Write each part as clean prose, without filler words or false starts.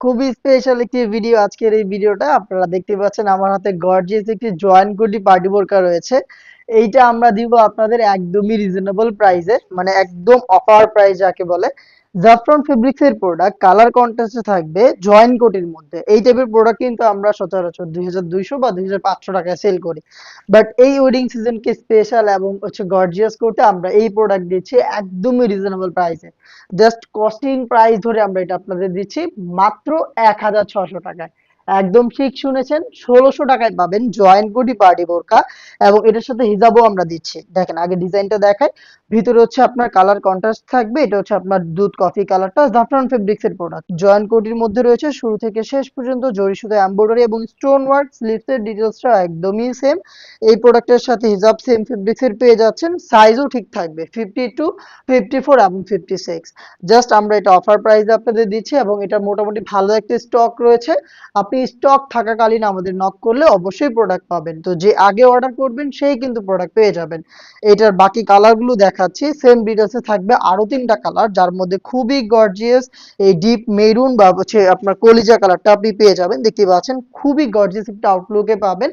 খুবই স্পেশাল একটি ভিডিও আজকের এই ভিডিওটা আপনারা দেখতে পাচ্ছেন আমার হাতে গর্জিয়াস একটি জয়েন্ট কোটি পার্টি বোরকা রয়েছে। এইটা আমরা দিব আপনাদের একদমই রিজনেবল প্রাইসে, মানে একদম অফার প্রাইস যাকে বলে। জাফরান ফেব্রিক্স এর প্রোডাক্ট কালার কন্ট্রাস্টে থাকবে জয়েন্ট কোটির মধ্যে। এই টাইপের প্রোডাক্ট কিন্তু আমরা সচরাচর 2200 বা 2500 টাকায় সেল করি, বাট এই ওয়েডিং সিজনকে স্পেশাল এবং গর্জিয়াস করতে আমরা এই প্রোডাক্ট দিচ্ছি একদমই রিজনেবল প্রাইসে। জাস্ট কস্টিং প্রাইস ধরে আমরা এটা আপনাদের দিচ্ছি মাত্র 1600 টাকায়। একদম ঠিক শুনেছেন, 1600 টাকায় পাবেন জয়েন্ট কোটি পার্টি বোরকা এবং এটার সাথে হিজাবও আমরা দিচ্ছি। দেখেন আগে ডিজাইনটা দেখাই। ভিতরে হচ্ছে আপনার কালার কন্ট্রাস্ট থাকবে, এটা হচ্ছে আপনার দুধ কফি কালারটা। জাফরান ফেব্রিক্স এর প্রোডাক্ট জয়েন্ট কোটির মধ্যে রয়েছে শুরু থেকে শেষ পর্যন্ত জরি সুতো এমব্রয়ডারি এবং স্টোন ওয়ার্ক। স্লিভস এর ডিটেইলসটা একদমই সেম। এই প্রোডাক্টের সাথে হিজাব সেম ফেব্রিক্স এর পেয়ে যাচ্ছেন, সাইজও ঠিক থাকবে 52, 54 এবং 56। জাস্ট আমরা এটা অফার প্রাইসে আপনাদের দিচ্ছি এবং এটা মোটামুটি ভালো একটা স্টক রয়েছে। আপনি স্টক থাকাকালীন আমাদের নক করলে অবশ্যই প্রোডাক্ট পাবেন, তো যে আগে অর্ডার করবেন সেই কিন্তু প্রোডাক্ট পেয়ে যাবেন। এটার বাকি কালারগুলো দেখাচ্ছি। সেম ডিটেলসে থাকবে আরো 3টা কালার, যার মধ্যে খুবই গর্জিয়াস এই ডিপ মেরুন বা হচ্ছে আপনার কলিজা কালারটা আপনি পেয়ে যাবেন। দেখতে পাচ্ছেন খুবই গর্জিয়াস একটা আউটলুকে পাবেন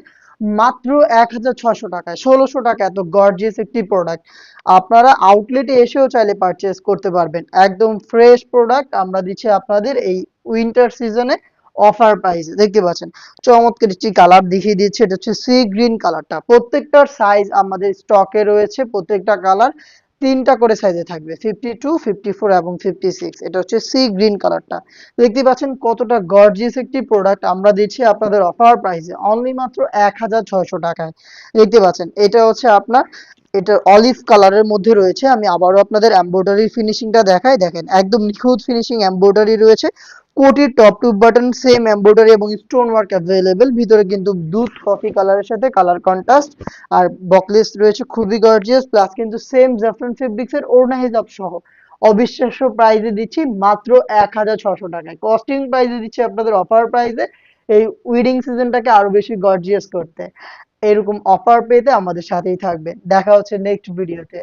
মাত্র 1600 টাকায়। 1600 টাকা এত গর্জিয়াস একটি প্রোডাক্ট আপনারা আউটলেটে এসেও চাইলে পারচেজ করতে পারবেন। একদম ফ্রেশ প্রোডাক্ট আমরা দিচ্ছি আপনাদের এই উইন্টার সিজনে অফার প্রাইসে। দেখতে পাচ্ছেন চমৎকার একটি কালার দেখিয়ে দিচ্ছে, এটা হচ্ছে সি গ্রিন কালারটা। প্রত্যেকটার সাইজ আমাদের স্টকে রয়েছে, প্রত্যেকটা কালার 3টা করে সাইজে থাকবে, 52, 54 এবং 56। এটা হচ্ছে সি গ্রিন কালারটা। দেখতে পাচ্ছেন কতটা গর্জিয়াস একটি প্রোডাক্ট আমরা দিচ্ছি আপনাদের অফার প্রাইসে অনলি মাত্র 1600 টাকায়। দেখতে পাচ্ছেন এটা হচ্ছে আপনার, এটা অলিভ কালারের মধ্যে রয়েছে। আমি আবারও আপনাদের এমব্রয়ডারি ফিনিশিংটা দেখাই। দেখেন একদম নিখুঁত ফিনিশিং এমব্রয়ডারি রয়েছে। কোটির top to button same embroidery এবং স্টোন ওয়ার্ক অ্যাভেলেবেল। ভিতরে কিন্তু দুধ কফি কালারের সাথে কালার কন্ট্রাস্ট আর বকলেস রয়েছে, খুবই গর্জিয়াস। প্লাস কিন্তু সেম জাফরান ফেব্রিক্স এর ওড়না হিজাব সহ অবিশ্বাস্য প্রাইসে দিচ্ছি মাত্র 1600 টাকায়। কস্টিং প্রাইসে দিচ্ছি আপনাদের অফার প্রাইসে, এই উইডিং সিজনটাকে আরো বেশি গর্জিয়াস করতে। এরকম অফার পেতে আমাদের সাথেই থাকবেন। দেখা হচ্ছে নেক্সট ভিডিওতে।